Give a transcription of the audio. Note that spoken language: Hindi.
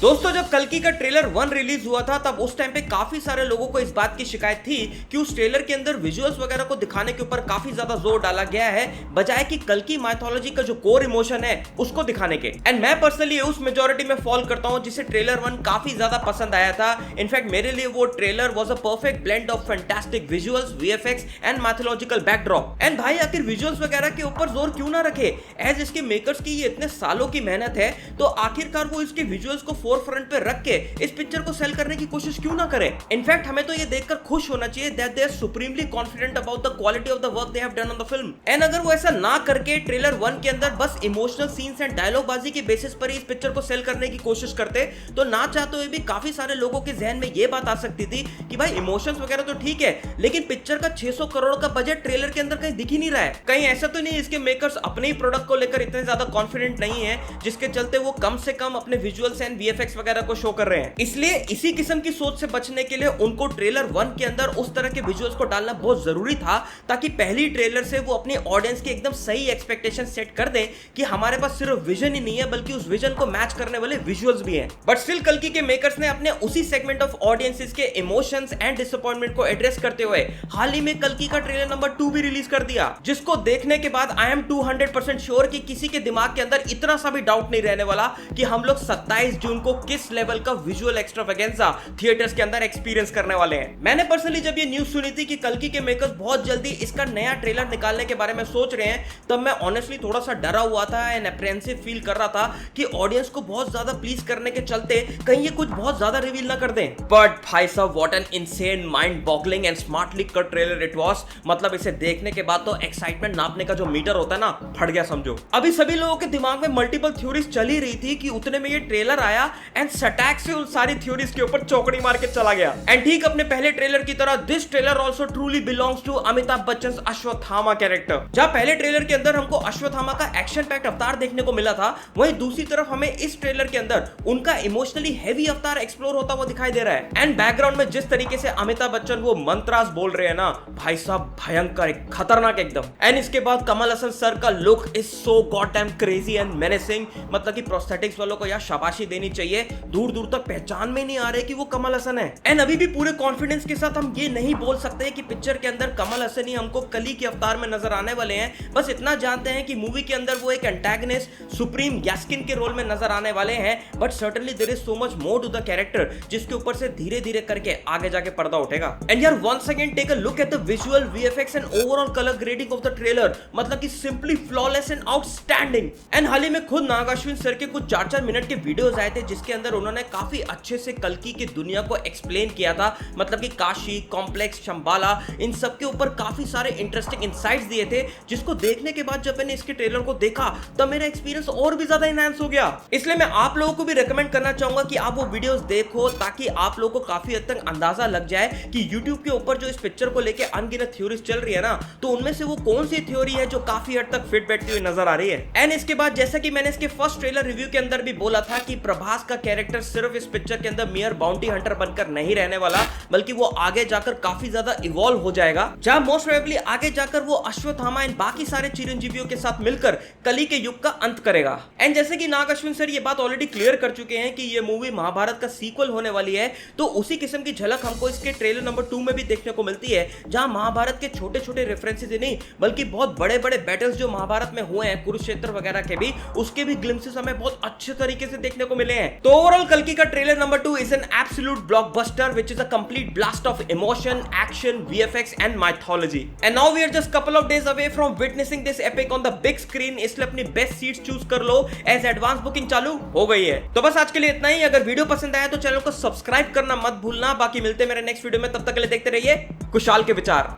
दोस्तों जब कल्कि का ट्रेलर 1 रिलीज हुआ था तब उस टाइम पे काफी सारे लोगों को इस बात की शिकायत थी कि उस ट्रेलर के अंदर विजुअल्स वगैरह को दिखाने के ऊपर काफी ज्यादा जोर डाला गया है बजाय कि कल्कि माइथोलॉजी का जो कोर इमोशन है उसको दिखाने के। एंड मैं पर्सनली उस मेजोरिटी में फॉल करता हूं जिसे ट्रेलर 1 काफी ज्यादा पसंद आया था। इनफैक्ट मेरे लिए वो trailer was a perfect blend of fantastic visuals, VFX and mythological backdrop. And भाई आखिर विजुअल्स वगैरह के ऊपर जोर क्यों ना रखे, एज इसके मेकर्स की ये इतने सालों की मेहनत है तो आखिरकार वो इसके विजुअल्स को फोर फ्रंट पे रख के इस पिक्चर को सेल करने की कोशिश क्यों ना करें। इनफैक्ट हमें तो ये देखकर खुश होना चाहिए that they are supremely confident about the quality of the work they have done on the film. And अगर वो ऐसा ना करके ट्रेलर 1 के अंदर बस इमोशनल सीन्स एंड डायलॉग बाजी के बेसिस पर ही इस पिक्चर को सेल करने की कोशिश करते तो ना चाहते हुए भी काफी सारे लोगों के जहन में ये बात आ सकती थी कि भाई इमोशंस वगैरह तो ठीक है लेकिन पिक्चर का 600 करोड़ का बजट ट्रेलर के अंदर कहीं दिख ही नहीं रहा है। कहीं ऐसा तो नहीं इसके मेकर्स अपने ही प्रोडक्ट को लेकर इतने ज्यादा कॉन्फिडेंट नहीं है जिसके चलते वो कम से कम अपने विजुअल्स एंड वीएफएक्स वगैरह को शो कर रहे हैं। इसलिए इसी किस्म की सोच से बचने के लिए उनको ट्रेलर 1 के अंदर उस तरह के विजुअल्स को डालना बहुत जरूरी था ताकि पहली ट्रेलर से वो अपनी ऑडियंस की एकदम सही एक्सपेक्टेशन सेट कर दें कि हमारे पास सिर्फ विजन ही नहीं है बल्कि उस विजन को मैच करने वाले विजुअल्स भी हैं। बट स्टिल कल्कि के मेकर्स ने अपने उसी सेगमेंट ऑफ ऑडियंसेस के इमोशंस एंड डिसअपॉइंटमेंट को एड्रेस करते हुए हाल ही में कल्कि का ट्रेलर नंबर 2 भी रिलीज कर दिया, जिसको देखने के बाद आई एम 200% श्योर कि किसी के दिमाग के अंदर इतना सा भी डाउट नहीं रहने वाला कि हम लोग 27 जून को किस लेवल का विजुअल एक्स्ट्रावेगेंजा थिएटर्स के अंदर एक्सपीरियंस करने वाले हैं। मैंने पर्सनली जब ये न्यूज सुनी थी कि कल्कि के मेकर्स बहुत जल्दी इसका नया ट्रेलर निकालने के बारे में सोच रहे हैं तब मैं ऑनेस्टली थोड़ा सा डरा हुआ था एंड अप्रेहेंसिव फील कर रहा था कि ऑडियंस को बहुत ज्यादा प्लीज करने के चलते कहीं ये कुछ बहुत ज्यादा रिवील ना कर दें। बट भाई साहब what an insane mind boggling and smartly cut trailer it was. मतलब इसे देखने के बाद तो एक्साइटमेंट नापने का जो मीटर होता है ना फट गया समझो। अभी सभी लोगों के दिमाग में मल्टीपल थ्योरीज चल ही रही थी कि उतने में ये ट्रेलर आया एंड सटैक से उन सारी थ्योरीज के ऊपर चौकड़ी मार के चला गया। एंड ठीक अपने पहले ट्रेलर की तरह this trailer also truly belongs to Amitabh Bachchan Ashwatthama character. जहां पहले ट्रेलर के अंदर हमको अश्वत्थामा का एक्शन पैक्ड अवतार देखने को मिला था वहीं दूसरी तरफ हमें इस ट्रेलर के अंदर उनका इमोशनली हेवी अवतार एक्सप्लोर होता हुआ दिखाई दे रहा है। एंड बैकग्राउंड में जिस तरीके से अमिताभ बच्चन वो मंत्रास बोल रहे हैं ना भाई साहब भयंकर खतरनाक एकदम। एंड इसके बाद कमल हसन सर का look is so god damn crazy and menacing. मतलब कि प्रोस्थेटिक्स वालों को यार शाबाशी देनी चाहिए, दूर दूर तक पहचान में नहीं आ रहे कि वो कमल हसन है। एंड अभी भी पूरे कॉन्फिडेंस के साथ हम ये नहीं बोल सकते कि पिक्चर के अंदर कमल हसन ही हमको कली के अवतार में नजर आने वाले हैं। बस इतना जानते हैं कि मूवी के अंदर वो एक एंटागनिस्ट सुप्रीम गैस्किन के रोल में नजर आने वाले हैं। But certainly there is so much more to the character जिसके ऊपर से धीरे धीरे करके आगे जाके पर्दा उठेगा। एंड यार once again take a look at the visual, VFX and overall colour grading of the trailer. मतलब कि simply flawless and outstanding. And हाल ही में खुद नाग अश्विन सर के कुछ 4-4 मिनट के वीडियोस आए थे जिसके अंदर उन्होंने काफी अच्छे से कल्कि की दुनिया को एक्सप्लेन किया था। मतलब कि काशी कॉम्प्लेक्स, शंबाला, इन सब के ऊपर काफी सारे इंटरेस्टिंग इनसाइट्स दिए थे जिसको देखने के बाद जब मैंने इसके ट्रेलर को देखा तब मेरा एक्सपीरियंस और भी ज्यादा एनहांस हो गया। इसलिए मैं आप लोगों को भी रेकमेंड करना चाहूंगा कि आप वो वीडियोस देखो ताकि आप लोगों को काफी हद तक अंदाजा लग जाए कि YouTube के ऊपर जो इस पिक्चर को लेके अनगिनत थ्योरीज चल रही है ना तो उनमें से वो कौन सी थ्योरी है जो काफी हद तक फिट बैठती हुई नजर आ रही है। एंड इसके बाद जैसा कि मैंने इसके फर्स्ट ट्रेलर रिव्यू के अंदर भी बोला था कि प्रभास का कैरेक्टर सिर्फ इस पिक्चर के अंदर मियर बाउंटी हंटर बनकर नहीं रहने वाला बल्कि वो आगे जाकर काफी ज्यादा इवॉल्व हो जाएगा जहां मोस्ट प्रोबेबली आगे जाकर वो अश्वत्थामा एंड बाकी सारे चिरंजीवियों के साथ मिलकर कली के युग का अंत करेगा। एंड जैसे कि नाग अश्विन सर ये बात ऑलरेडी क्लियर कर चुके हैं कि ये मूवी महाभारत का सीक्वल होने वाली है तो उसी किस्म की झलक हमको इसके ट्रेलर नंबर 2 में भी देखने को मिलती है जहां महाभारत के छोटे छोटे रेफरेंसेस ही नहीं बल्कि बहुत बड़े बड़े बैटल्स जो महाभारत में हुए हैं कुरुक्षेत्र वगैरह के भी उसके भी ग्लिम्सेस हमें बहुत अच्छे तरीके से देखने को मिले हैं। तो ओवरऑल कल्कि का trailer number 2 is an absolute blockbuster which is a complete blast of emotion, action, VFX and mythology. And now we are just couple of days away from witnessing this epic on the big screen. इसलिए अपनी बेस्ट सीट्स चूज कर लो एज एडवांस बुकिंग चालू हो गई है। तो बस आज के लिए इतना ही। अगर वीडियो पसंद आया तो चैनल को सब्सक्राइब करना मत भूलना। बाकी मिलते हैं मेरे नेक्स्ट वीडियो में, तब तक के लिए देखते रहिए खुशहाल के विचार।